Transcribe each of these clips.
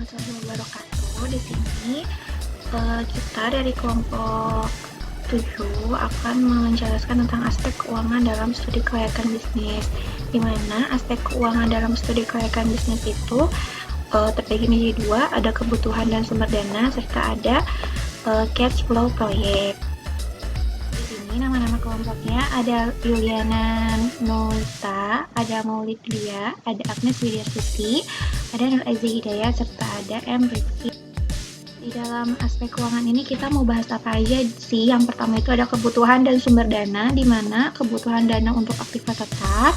warahmatullahi wabarakatuh. Di sini kita dari kelompok 7 akan menjelaskan tentang aspek keuangan dalam studi kelayakan bisnis. Di mana aspek keuangan dalam studi kelayakan bisnis itu terbagi menjadi dua, ada kebutuhan dan sumber dana, serta ada cash flow proyek. Di sini nama-nama kelompoknya ada Yuliana Nolita, ada Maulid Lia, ada Agnes Widyasuti, ada Nur Aziz Hidayat, serta ada M. Rizky. Di dalam aspek keuangan ini kita mau bahas apa aja sih? Yang pertama itu ada kebutuhan dan sumber dana, di mana kebutuhan dana untuk aktivitas tetap,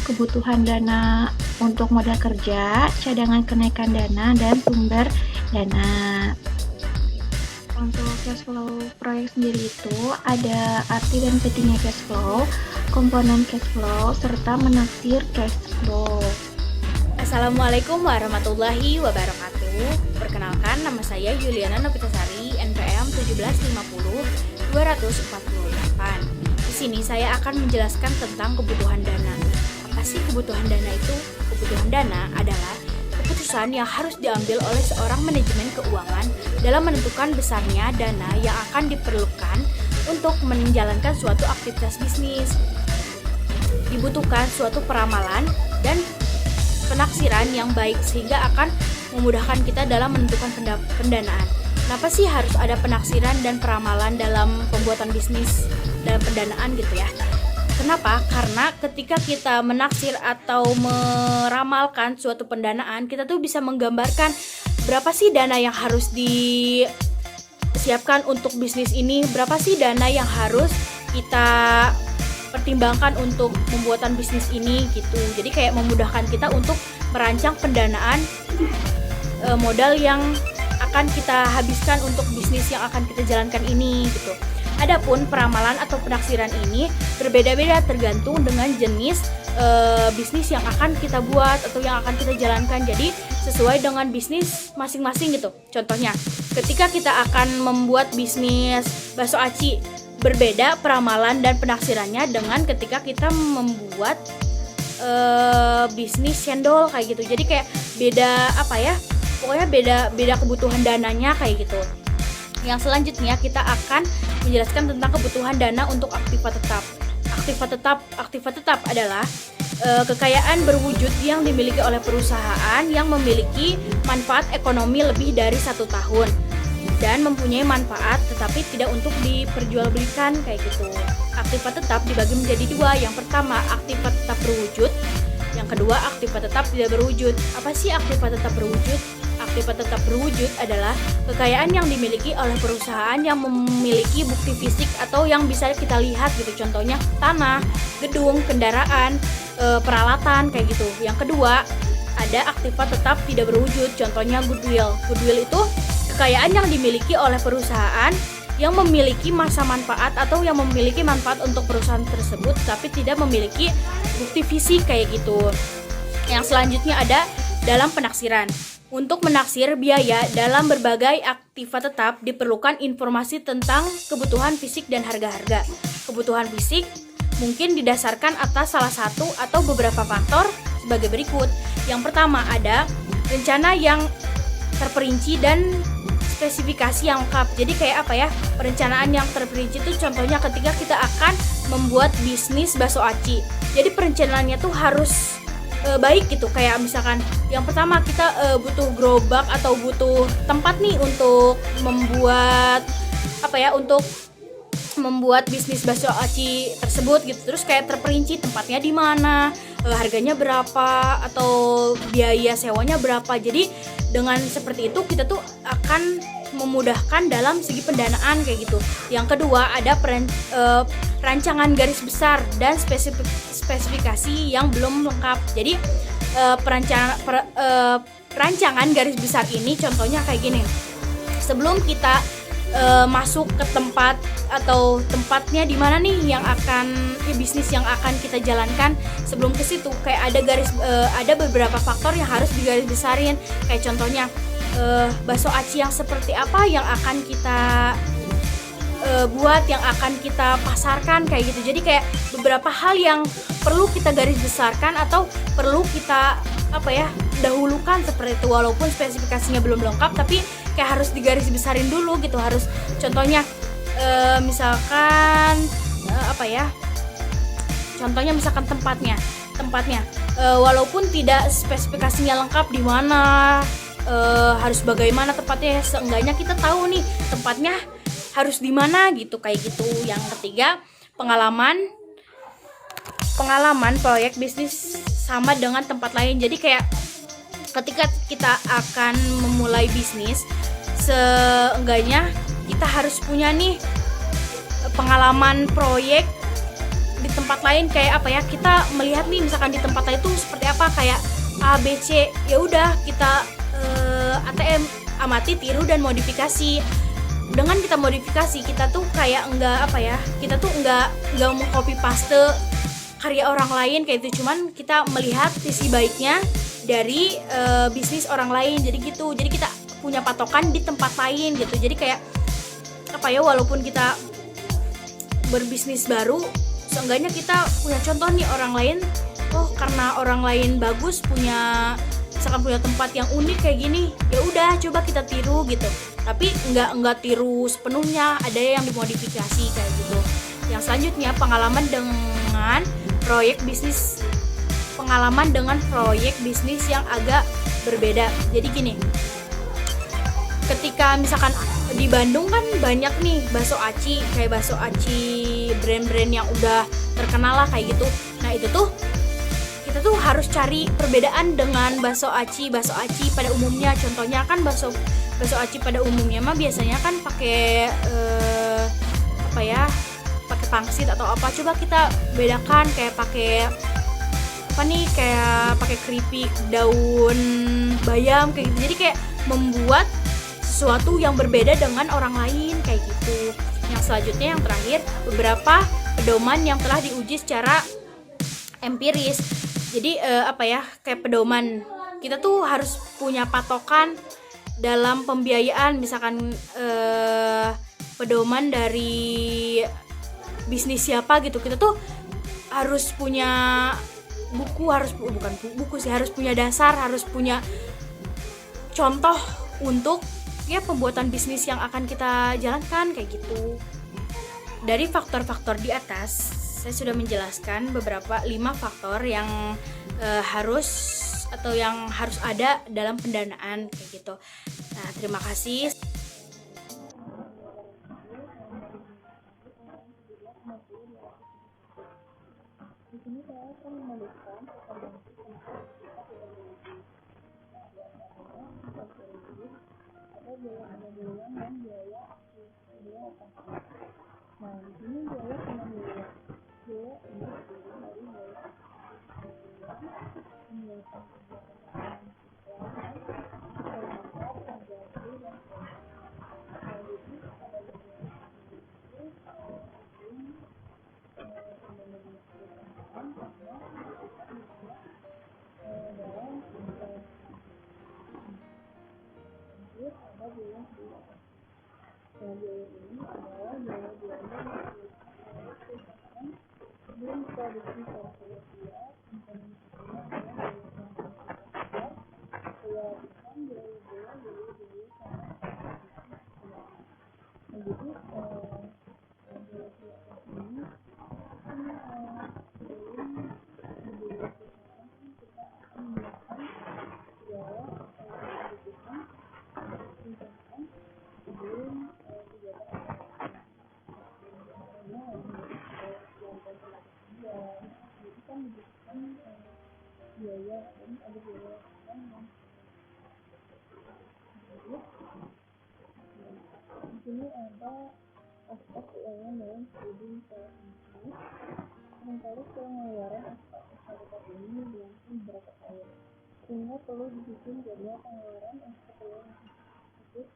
kebutuhan dana untuk modal kerja, cadangan kenaikan dana, dan sumber dana. Untuk cash flow proyek sendiri itu ada arti dan pentingnya cash flow, komponen cash flow, serta menaksir cash flow. Assalamualaikum warahmatullahi wabarakatuh. Perkenalkan, nama saya Yuliana Novitasari, NPM 1700248. Di sini saya akan menjelaskan tentang kebutuhan dana. Apa sih kebutuhan dana itu? Kebutuhan dana adalah keputusan yang harus diambil oleh seorang manajemen keuangan dalam menentukan besarnya dana yang akan diperlukan untuk menjalankan suatu aktivitas bisnis. Dibutuhkan suatu peramalan dan penaksiran yang baik sehingga akan memudahkan kita dalam menentukan pendanaan. Kenapa sih harus ada penaksiran dan peramalan dalam pembuatan bisnis, dalam pendanaan gitu ya? Kenapa? Karena ketika kita menaksir atau meramalkan suatu pendanaan, kita tuh bisa menggambarkan berapa sih dana yang harus disiapkan untuk bisnis ini, berapa sih dana yang harus kita pertimbangkan untuk pembuatan bisnis ini gitu. Jadi kayak memudahkan kita untuk merancang pendanaan modal yang akan kita habiskan untuk bisnis yang akan kita jalankan ini gitu. Adapun peramalan atau penaksiran ini berbeda-beda tergantung dengan jenis bisnis yang akan kita buat atau yang akan kita jalankan. Jadi sesuai dengan bisnis masing-masing gitu. Contohnya, ketika kita akan membuat bisnis bakso aci, berbeda peramalan dan penaksirannya dengan ketika kita membuat bisnis cendol kayak gitu. Jadi kayak beda apa ya? Pokoknya beda kebutuhan dananya kayak gitu. Yang selanjutnya kita akan menjelaskan tentang kebutuhan dana untuk aktiva tetap. Aktiva tetap adalah kekayaan berwujud yang dimiliki oleh perusahaan yang memiliki manfaat ekonomi lebih dari 1 tahun dan mempunyai manfaat tetapi tidak untuk diperjualbelikan kayak gitu. Aktiva tetap dibagi menjadi dua. Yang pertama, aktiva tetap berwujud. Yang kedua, aktiva tetap tidak berwujud. Apa sih aktiva tetap berwujud? Aktiva tetap berwujud adalah kekayaan yang dimiliki oleh perusahaan yang memiliki bukti fisik atau yang bisa kita lihat gitu. Contohnya tanah, gedung, kendaraan, peralatan kayak gitu. Yang kedua, ada aktiva tetap tidak berwujud. Contohnya goodwill. Goodwill itu kekayaan yang dimiliki oleh perusahaan yang memiliki masa manfaat atau yang memiliki manfaat untuk perusahaan tersebut tapi tidak memiliki bukti fisik kayak gitu. Yang selanjutnya ada dalam penaksiran. Untuk menaksir biaya dalam berbagai aktiva tetap diperlukan informasi tentang kebutuhan fisik dan harga-harga. Kebutuhan fisik mungkin didasarkan atas salah satu atau beberapa faktor sebagai berikut. Yang pertama ada rencana yang terperinci dan spesifikasi yang lengkap. Jadi kayak apa ya? Perencanaan yang terperinci itu contohnya ketika kita akan membuat bisnis bakso aci. Jadi perencanaannya tuh harus baik gitu. Kayak misalkan yang pertama kita butuh gerobak atau butuh tempat nih untuk membuat apa ya? Untuk membuat bisnis bakso aci tersebut gitu. Terus kayak terperinci tempatnya di mana, harganya berapa atau biaya sewanya berapa. Jadi dengan seperti itu kita tuh akan memudahkan dalam segi pendanaan kayak gitu. Yang kedua ada rancangan garis besar dan spesifikasi yang belum lengkap. Jadi rancangan garis besar ini contohnya kayak gini. Sebelum kita masuk ke tempat atau tempatnya di mana nih yang akan bisnis yang akan kita jalankan, sebelum ke situ kayak ada beberapa faktor yang harus digaris besarin. Kayak contohnya bakso aci yang seperti apa yang akan kita buat, yang akan kita pasarkan kayak gitu. Jadi kayak beberapa hal yang perlu kita garis besarkan atau perlu kita dahulukan seperti itu, walaupun spesifikasinya belum lengkap tapi kayak harus digaris besarin dulu gitu. Harus contohnya misalkan contohnya misalkan tempatnya walaupun tidak spesifikasinya lengkap di mana harus bagaimana tempatnya, seenggaknya kita tahu nih tempatnya harus di mana gitu, kayak gitu. Yang ketiga, pengalaman proyek bisnis sama dengan tempat lain. Jadi kayak ketika kita akan memulai bisnis, seenggaknya kita harus punya nih pengalaman proyek di tempat lain. Kayak kita melihat nih misalkan di tempat lain itu seperti apa, kayak A, B, C. Ya udah kita ATM, amati, tiru, dan modifikasi. Dengan kita modifikasi, kita tuh kayak kita tuh nggak mau copy paste karya orang lain kayak itu, cuman kita melihat sisi baiknya dari bisnis orang lain. Jadi gitu, jadi kita punya patokan di tempat lain gitu. Jadi kayak walaupun kita berbisnis baru, seenggaknya kita punya contoh nih orang lain. Oh, karena orang lain bagus punya tempat yang unik kayak gini, ya udah coba kita tiru gitu. Tapi nggak tiru sepenuhnya, ada yang dimodifikasi kayak gitu. Yang selanjutnya, pengalaman dengan proyek bisnis yang agak berbeda. Jadi gini, ketika misalkan di Bandung kan banyak nih bakso aci, kayak bakso aci brand-brand yang udah terkenal lah kayak gitu. Nah itu tuh kita tuh harus cari perbedaan dengan bakso aci pada umumnya. Contohnya kan bakso aci pada umumnya mah biasanya kan pakai pakai pangsit atau apa. Coba kita bedakan kayak pakai kayak pakai keripik daun bayam kayak gitu. Jadi kayak membuat sesuatu yang berbeda dengan orang lain kayak gitu. Yang selanjutnya, yang terakhir, beberapa pedoman yang telah diuji secara empiris. Jadi kayak pedoman, kita tuh harus punya patokan dalam pembiayaan. Misalkan pedoman dari bisnis siapa gitu, kita tuh harus punya harus punya dasar, harus punya contoh untuk pembuatan bisnis yang akan kita jalankan kayak gitu. Dari faktor-faktor di atas, saya sudah menjelaskan beberapa 5 faktor yang harus ada dalam pendanaan kayak gitu. Nah, terima kasih. Di sini saya akan menuliskan ada biaya dan biaya operasi. Nah, di sini biaya penampilan. Biaya ini terdiri dari biaya pembiayaan Di sini ada aspek keuangan dalam studi saya ini. Sementara pengeluaran aspek syarikat ini berlangsung beberapa tahun, sehingga perlu disusun jadwal pengeluaran aspek keuangan tersebut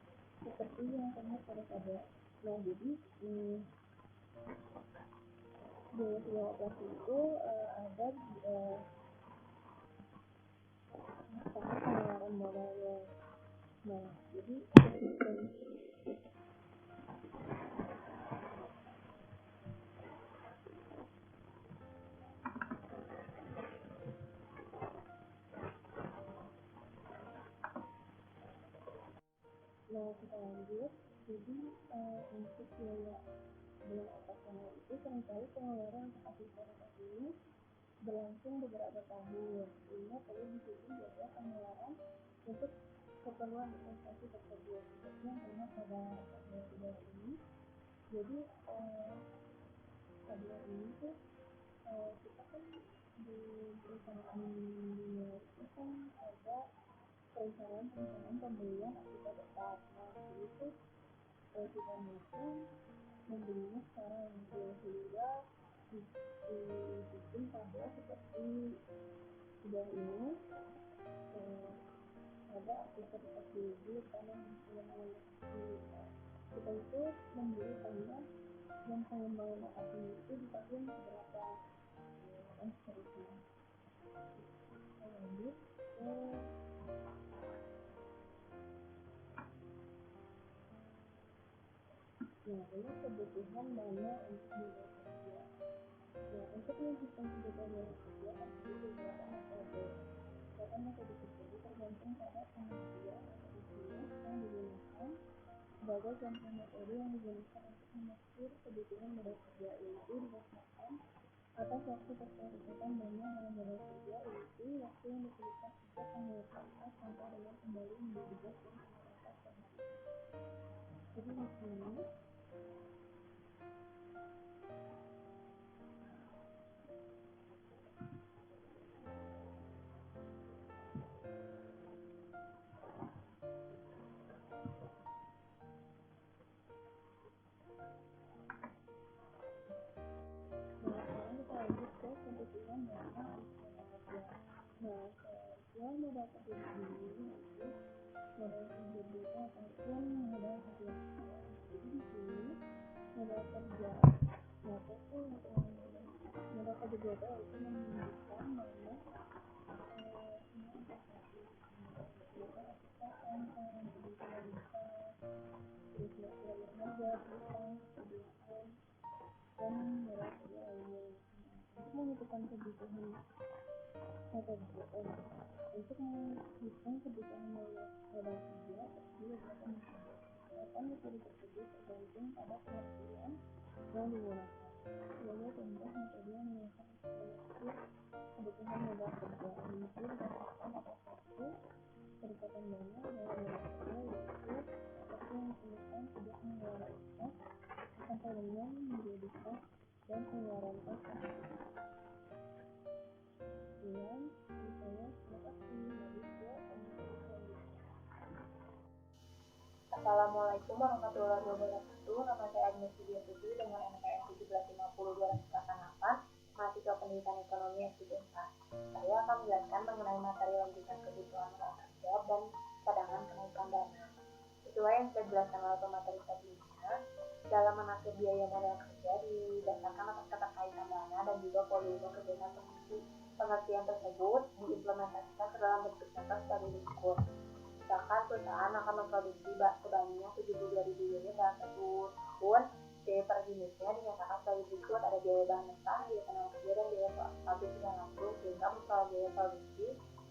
seperti yang pernah pada pada. Nah, jadi biaya operasi itu ada sama pengeluaran modalnya. Nah, jadi kita lanjut. Jadi untuk biaya bulan operasional itu seringkali pengeluaran untuk aktivitas ini berlangsung beberapa tahun, sehingga perlu dihitung biaya pengeluaran untuk keperluan investasi tersebut. Seperti yang terlihat pada tabel ini. Jadi tabel ini tuh kita kan di perusahaan dunia itu kan ada perencanaan pembelian akibat tetap. Nah, jadi itu kita mampu membelinya secara langsung, sehingga dibikin tabel seperti sudah ini. Ada aktivitas dulu karena kita itu membeli tanah dan pengembangan lokasinya itu di tahun berapa dan seterusnya. Lanjut ini kebutuhan dana untuk biaya kerja. Nah, untuk menghitung kebutuhan dana kerja harus beberapa metode. Karena metode tersebut tergantung pada pengertian atau istilah yang digunakan. Sebagai contoh metode yang digunakan untuk mengukur kebutuhan modal kerja, yaitu didasarkan atas waktu perputaran dana dalam modal kerja, yaitu waktu yang diperlukan sejak pengurusan kas sampai dengan kembali menjadi gas dan pengeluaran kas per hari. Jadi di sini sekarang kita lanjut ke kebutuhan dana untuk modal kerja. Nah, sesuai modal kerja di sini yaitu modal kerja bruto ataupun modal kerja harian. Jadi di sini modal kerja ataupun modal kerja bruto itu menunjukkan mana semua investasi modal SKM, pengeluaran kebutuhan terus pengeluaran harga, piutang, kebiayaan dan modal kerja lainnya. Untuk menentukan kebutuhan atau untuk menghitung kebutuhan modal kerja tersebut beberapa metode. Beberapa metode tersebut tergantung pada pengertian yang digunakan. Sebagai contoh, metode yang menggunakan mengukur kebutuhan modal kerja yaitu berdasarkan atas waktu perputaran dana dalam modal kerja, yaitu waktu yang diperlukan sejak pengeluaran kas sampai dengan menjadi kas dan pengeluaran kas per hari. Sekian dari saya, terima kasih. Lanjut ke materi selanjutnya. Assalamualaikum warahmatullahi wabarakatuh. Nama saya Agnes Widya Putri dengan NPM 1750-288, mahasiswa pendidikan ekonomi S3. Saya akan menjelaskan mengenai materi lanjutan kebutuhan modal kerja dan cadangan kenaikan dana. Sesuai yang sudah dijelaskan oleh pemateri sebelumnya, dalam mengatur biaya modal kerja didasarkan atas keterkaitan dana dan juga volume kegiatan produksi. Pengertian tersebut diimplementasikan ke dalam bentuk contoh sebagai berikut. Misalkan perusahaan akan memproduksi sebanyak 72.000 unit dalam satu tahun. Biaya per unitnya dinyatakan sebagai berikut: ada biaya bahan mentah, biaya tenaga kerja, dan biaya pabrik yang langsung, sehingga total biaya produksi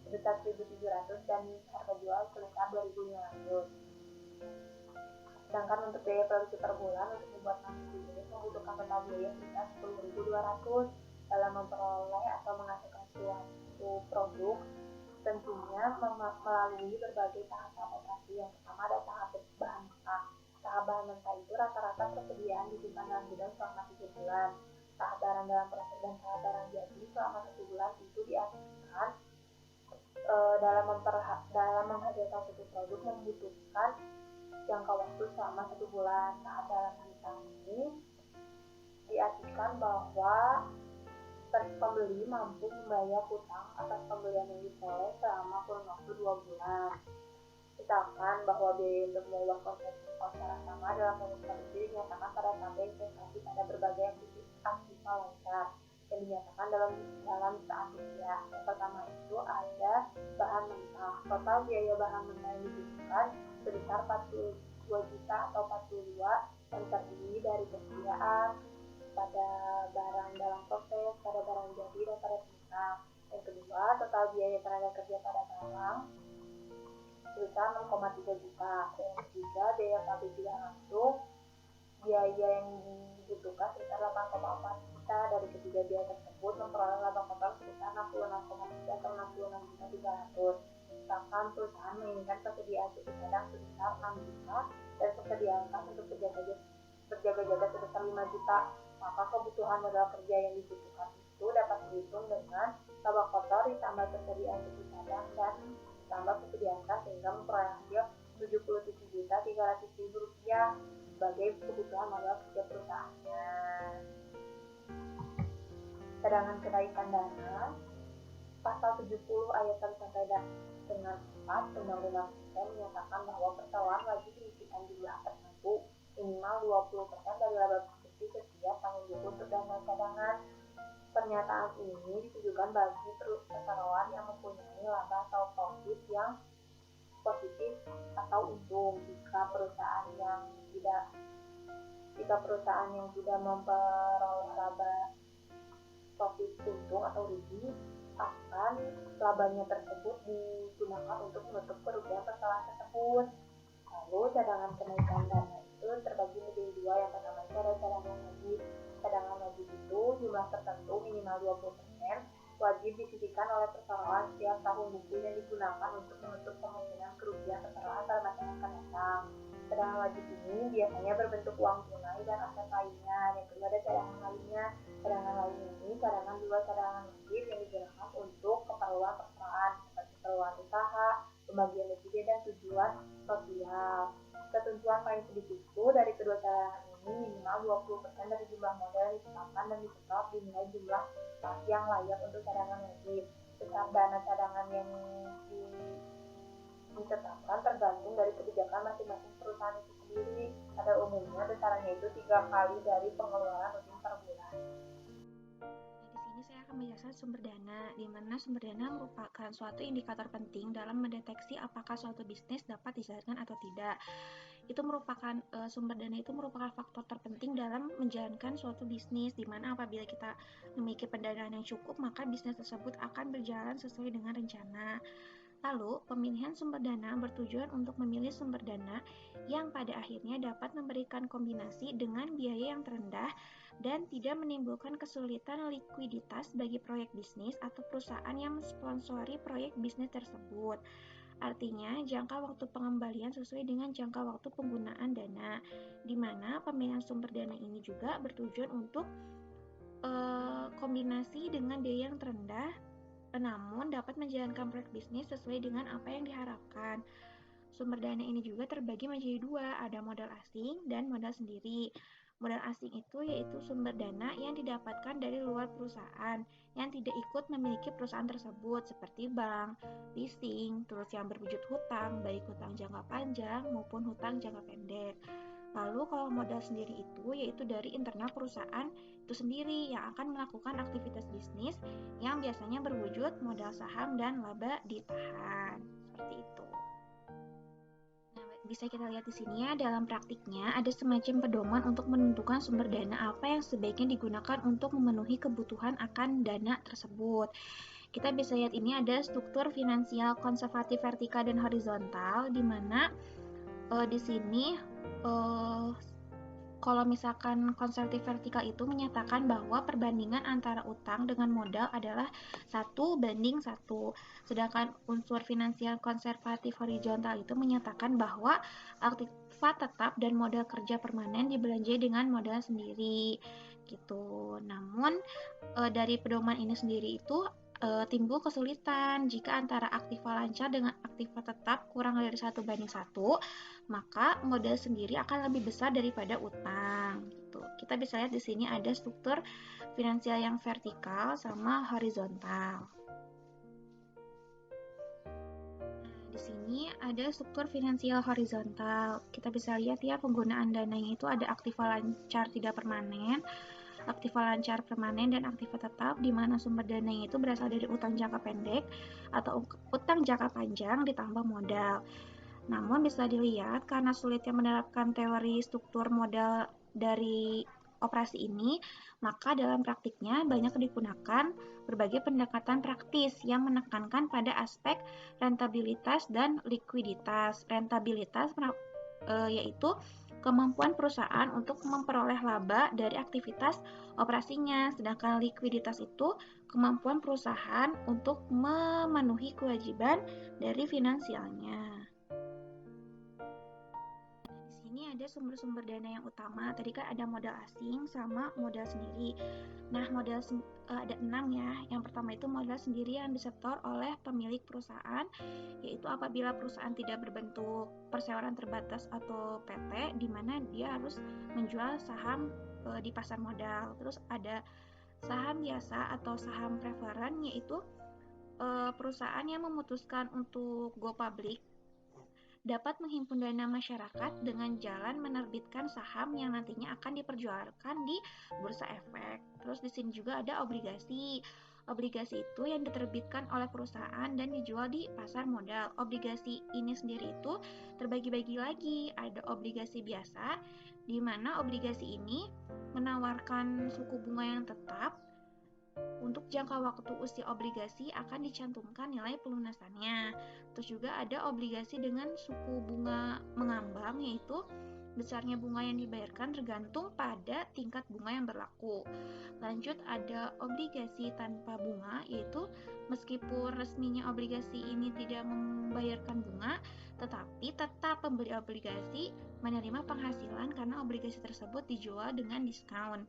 sebesar 1.700 dan harga jual sebesar 2.500. Sedangkan untuk biaya produksi per bulan untuk membuat 60 unit membutuhkan total biaya sebesar 10.200. Dalam memperoleh atau menghasilkan suatu produk, tentunya melalui berbagai tahap operasi. Yang pertama ada tahap bahan mentah. Tahap bahan mentah itu rata-rata persediaan disimpan dalam gudang selama 3 bulan. Tahap barang dalam proses dan tahap barang jadi selama 1 bulan itu diartikan dalam menghasilkan suatu produk membutuhkan jangka waktu selama 1 bulan. Tahap dalam hutang ini diartikan bahwa pembeli mampu membayar hutang atas pembelian yang diperoleh selama kurun waktu 2 bulan. Misalkan bahwa biaya untuk mengubah konsep secara sama dalam proses produksi dinyatakan pada tabel investasi pada berbagai aktivitas lancar yang dinyatakan dalam saat kerja. Yang pertama itu ada bahan mentah. Total biaya bahan mentah yang dibutuhkan sebesar 42 juta atau 42 yang terdiri dari persediaan pada barang dalam proses, pada barang jadi, dan pada sisa. Yang kedua, total biaya tenaga kerja pada barang sebesar 6,3 juta. Yang ketiga, biaya pabrik tidak langsung, biaya yang dibutuhkan sebesar 8,4 juta. Dari ketiga biaya tersebut memperoleh laba kotor sebesar 66,3 atau 66.300. Misalkan perusahaan menginginkan persediaan suku cadang sebesar 6 juta dan persediaan kas untuk berjaga-jaga sebesar 5 juta, maka kebutuhan modal kerja yang dibutuhkan itu dapat dihitung dengan laba kotor ditambah persediaan suku cadang dan ditambah persediaan kas sehingga memperoleh hasil Rp77.300.000 sebagai kebutuhan modal kerja perusahaannya. Cadangan kenaikan dana Pasal 70 ayat 1 sampai dengan 4 Undang-Undang PTN menyatakan bahwa perseroan wajib menyisihkan jumlah tertentu minimal 20% dari laba bersih setiap tahun untuk dana cadangan. Pernyataan ini ditujukan bagi perseroan yang mempunyai laba atau profit yang positif atau untung. Jika perusahaan yang tidak memperoleh laba profit untung atau rugi, akan labanya tersebut digunakan untuk menutup kerugian persoalan tersebut. Lalu cadangan kenaikan dana itu terbagi menjadi dua. Yang pertama itu ada cadangan wajib. Cadangan wajib itu jumlah tertentu minimal 20% wajib disisihkan oleh perseroan setiap tahun buku yang digunakan untuk menutup kemungkinan kerugian perseroan pada masa yang akan datang. Cadangan wajib ini biasanya berbentuk uang tunai dan aset lainnya. Yang kedua ada cadangan lainnya. Cadangan lainnya ini cadangan luar cadangan wajib yang digunakan untuk keperluan perseroan seperti keperluan usaha, pembagian dividen dan tujuan sosial. Ketentuan paling sedikit itu dari kedua cadangan ini minimal 20% dari jumlah modal yang ditetapkan dan disetor dinilai jumlah yang layak untuk cadangan wajib. Besar dana cadangan yang ditetapkan tergantung dari kebijakan masing-masing perusahaan itu sendiri. Pada umumnya besarannya itu 3 kali dari pengeluaran rutin per bulan. Di sini saya akan menjelaskan sumber dana, di mana sumber dana merupakan suatu indikator penting dalam mendeteksi apakah suatu bisnis dapat dijalankan atau tidak. Sumber dana itu merupakan faktor terpenting dalam menjalankan suatu bisnis, di mana apabila kita memiliki pendanaan yang cukup, maka bisnis tersebut akan berjalan sesuai dengan rencana. Lalu, pemilihan sumber dana bertujuan untuk memilih sumber dana yang pada akhirnya dapat memberikan kombinasi dengan biaya yang terendah dan tidak menimbulkan kesulitan likuiditas bagi proyek bisnis atau perusahaan yang mensponsori proyek bisnis tersebut. Artinya, jangka waktu pengembalian sesuai dengan jangka waktu penggunaan dana, di mana pemilihan sumber dana ini juga bertujuan untuk kombinasi dengan biaya yang terendah, namun dapat menjalankan proyek bisnis sesuai dengan apa yang diharapkan. Sumber dana ini juga terbagi menjadi dua, ada modal asing dan modal sendiri. Modal asing itu yaitu sumber dana yang didapatkan dari luar perusahaan yang tidak ikut memiliki perusahaan tersebut, seperti bank, leasing, terus yang berwujud hutang, baik hutang jangka panjang maupun hutang jangka pendek. Lalu kalau modal sendiri itu yaitu dari internal perusahaan itu sendiri yang akan melakukan aktivitas bisnis yang biasanya berwujud modal saham dan laba ditahan. Seperti itu. Nah, bisa kita lihat di sini ya, dalam praktiknya ada semacam pedoman untuk menentukan sumber dana apa yang sebaiknya digunakan untuk memenuhi kebutuhan akan dana tersebut. Kita bisa lihat ini ada struktur finansial konservatif vertikal dan horizontal, di mana di sini kalau misalkan konservatif vertikal itu menyatakan bahwa perbandingan antara utang dengan modal adalah 1:1. Sedangkan unsur finansial konservatif horizontal itu menyatakan bahwa aktiva tetap dan modal kerja permanen dibelanjai dengan modal sendiri. Gitu. Namun dari pedoman ini sendiri itu timbul kesulitan jika antara aktiva lancar dengan aktiva tetap kurang dari 1:1, maka modal sendiri akan lebih besar daripada utang. Gitu. Kita bisa lihat di sini ada struktur finansial yang vertikal sama horizontal. Nah, di sini ada struktur finansial horizontal. Kita bisa lihat ya, penggunaan dananya itu ada aktiva lancar tidak permanen, aktiva lancar permanen, dan aktiva tetap, di mana sumber dananya itu berasal dari utang jangka pendek atau utang jangka panjang ditambah modal. Namun bisa dilihat karena sulitnya menerapkan teori struktur modal dari operasi ini, maka dalam praktiknya banyak digunakan berbagai pendekatan praktis yang menekankan pada aspek rentabilitas dan likuiditas. Rentabilitas yaitu kemampuan perusahaan untuk memperoleh laba dari aktivitas operasinya, sedangkan likuiditas itu kemampuan perusahaan untuk memenuhi kewajiban dari finansialnya. Di sini ada sumber-sumber dana yang utama. Tadi kan ada modal asing sama modal sendiri. Nah, ada 6 ya. Yang pertama itu modal sendiri yang disetor oleh pemilik perusahaan, yaitu apabila perusahaan tidak berbentuk perseroan terbatas atau PT, di mana dia harus menjual saham di pasar modal. Terus ada saham biasa atau saham preferen, yaitu perusahaan yang memutuskan untuk go public dapat menghimpun dana masyarakat dengan jalan menerbitkan saham yang nantinya akan diperjualkan di bursa efek. Terus di sini juga ada obligasi. Obligasi itu yang diterbitkan oleh perusahaan dan dijual di pasar modal. Obligasi ini sendiri itu terbagi-bagi lagi. Ada obligasi biasa, di mana obligasi ini menawarkan suku bunga yang tetap. Untuk jangka waktu usia obligasi akan dicantumkan nilai pelunasannya. Terus juga ada obligasi dengan suku bunga mengambang, yaitu besarnya bunga yang dibayarkan tergantung pada tingkat bunga yang berlaku. Lanjut ada obligasi tanpa bunga, yaitu meskipun resminya obligasi ini tidak membayarkan bunga, tetapi tetap pembeli obligasi menerima penghasilan karena obligasi tersebut dijual dengan diskon.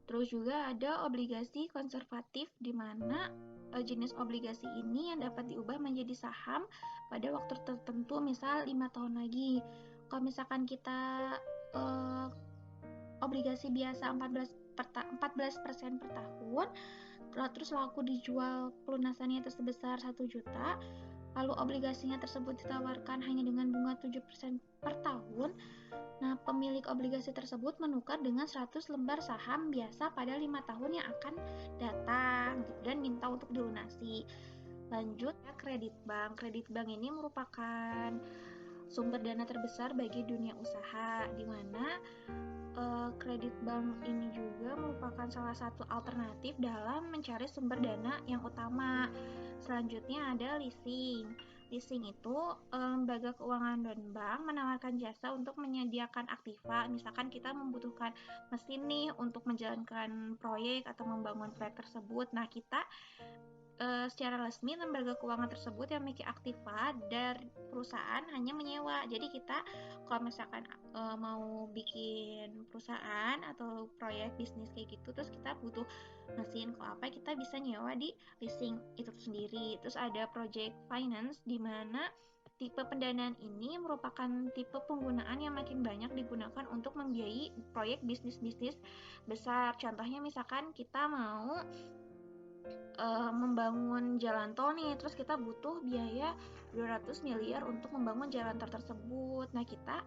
Terus juga ada obligasi konservatif, di mana jenis obligasi ini yang dapat diubah menjadi saham pada waktu tertentu, misal 5 tahun lagi. Kalau misalkan kita obligasi biasa 14% per tahun, terus laku dijual pelunasannya itu sebesar 1 juta, lalu obligasinya tersebut ditawarkan hanya dengan bunga 7% per tahun. Nah, pemilik obligasi tersebut menukar dengan 100 lembar saham biasa pada 5 tahun yang akan datang gitu, dan minta untuk dilunasi. Lanjut ya, kredit bank. Kredit bank ini merupakan sumber dana terbesar bagi dunia usaha, di mana kredit bank ini juga merupakan salah satu alternatif dalam mencari sumber dana yang utama. Selanjutnya ada leasing. Leasing itu lembaga keuangan dan bank menawarkan jasa untuk menyediakan aktiva. Misalkan kita membutuhkan mesin nih untuk menjalankan proyek atau membangun proyek tersebut. Nah, kita secara resmi lembaga keuangan tersebut yang memiliki aktiva dari perusahaan hanya menyewa. Jadi kita kalau misalkan mau bikin perusahaan atau proyek bisnis kayak gitu, terus kita butuh mesin kalau apa, kita bisa nyewa di leasing itu sendiri. Terus ada project finance, di mana tipe pendanaan ini merupakan tipe penggunaan yang makin banyak digunakan untuk membiayai proyek bisnis-bisnis besar. Contohnya misalkan kita mau membangun jalan tol nih, terus kita butuh biaya 200 miliar untuk membangun jalan tol tersebut. Nah, kita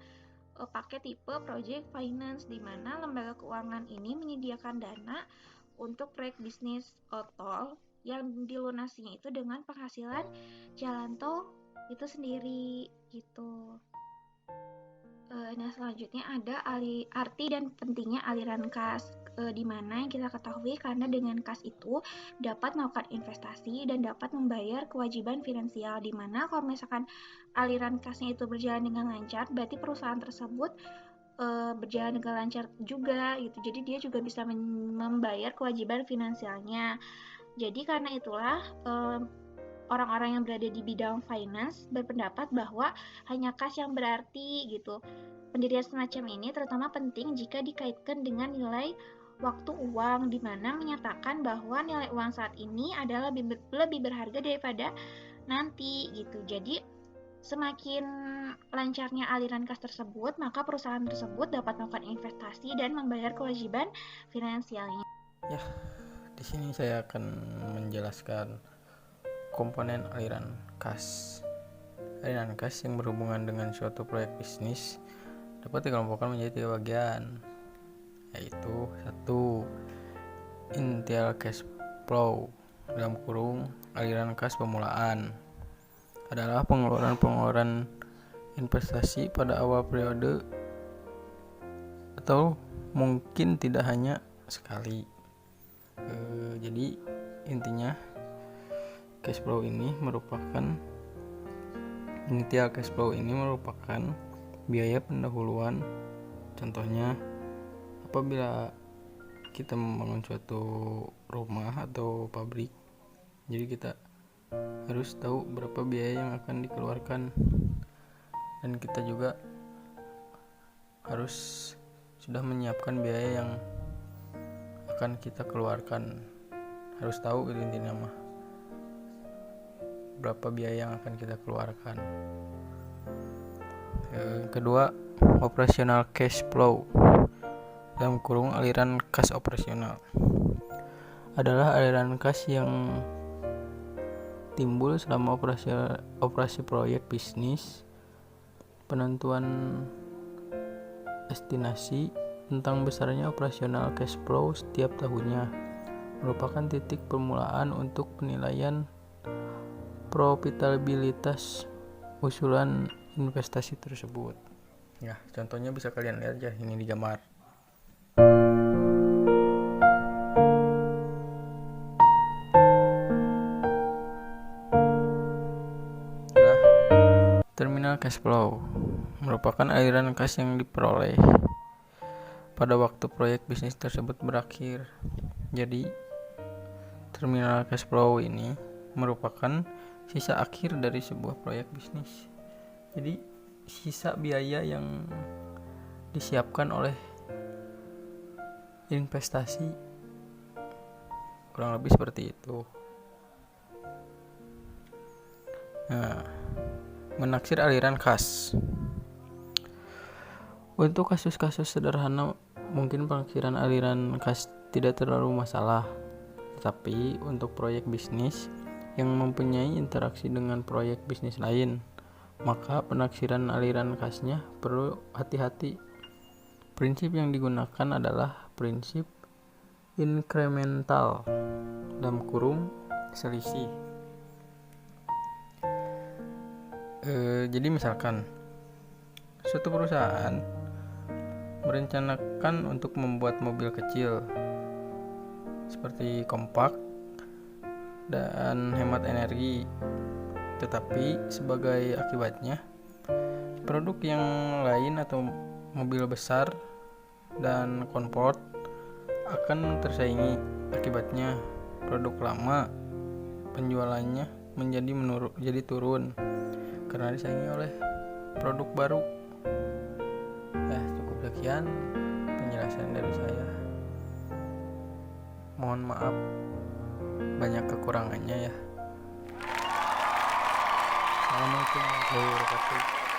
pakai tipe project finance, di mana lembaga keuangan ini menyediakan dana untuk proyek bisnis tol yang dilunasinya itu dengan penghasilan jalan tol itu sendiri gitu. Nah, selanjutnya ada arti dan pentingnya aliran kas, di mana yang kita ketahui karena dengan kas itu dapat melakukan investasi dan dapat membayar kewajiban finansial, di mana kalau misalkan aliran kasnya itu berjalan dengan lancar, berarti perusahaan tersebut berjalan dengan lancar juga gitu. Jadi dia juga bisa membayar kewajiban finansialnya. Jadi karena itulah orang-orang yang berada di bidang finance berpendapat bahwa hanya kas yang berarti gitu. Pendirian semacam ini terutama penting jika dikaitkan dengan nilai waktu uang, di mana menyatakan bahwa nilai uang saat ini adalah lebih berharga daripada nanti gitu. Jadi semakin lancarnya aliran kas tersebut, maka perusahaan tersebut dapat melakukan investasi dan membayar kewajiban finansialnya. Ya, di sini saya akan menjelaskan komponen aliran kas. Aliran kas yang berhubungan dengan suatu proyek bisnis dapat dikelompokkan menjadi 3 bagian, yaitu 1. Initial cash flow, dalam kurung aliran kas permulaan, adalah pengeluaran investasi pada awal periode atau mungkin tidak hanya sekali. Jadi intinya cash flow ini merupakan biaya pendahuluan. Contohnya apabila kita membangun suatu rumah atau pabrik, jadi kita harus tahu berapa biaya yang akan dikeluarkan, dan kita juga harus sudah menyiapkan biaya yang akan kita keluarkan. Harus tahu itu intinya mah, berapa biaya yang akan kita keluarkan. Kedua, operational cash flow dalam kurung aliran kas operasional adalah aliran kas yang timbul selama operasi proyek bisnis. Penentuan estimasi tentang besarnya operasional cash flow setiap tahunnya merupakan titik permulaan untuk penilaian profitabilitas usulan investasi tersebut. Ya, contohnya bisa kalian lihat ya, ini di gambar. Terminal cash flow merupakan aliran kas yang diperoleh pada waktu proyek bisnis tersebut berakhir. Jadi, terminal cash flow ini merupakan sisa akhir dari sebuah proyek bisnis. Jadi, sisa biaya yang disiapkan oleh investasi, kurang lebih seperti itu. Nah, menaksir aliran kas. Untuk kasus-kasus sederhana mungkin penaksiran aliran kas tidak terlalu masalah. Tetapi untuk proyek bisnis yang mempunyai interaksi dengan proyek bisnis lain, maka penaksiran aliran kasnya perlu hati-hati. Prinsip yang digunakan adalah prinsip incremental dalam kurung selisih. Jadi misalkan suatu perusahaan merencanakan untuk membuat mobil kecil seperti kompak dan hemat energi, tetapi sebagai akibatnya produk yang lain atau mobil besar dan komport akan tersaingi. Akibatnya produk lama penjualannya jadi turun karena disaingi oleh produk baru. Ya, cukup sekian penjelasan dari saya. Mohon maaf banyak kekurangannya ya. Assalamualaikum warahmatullahi wabarakatuh.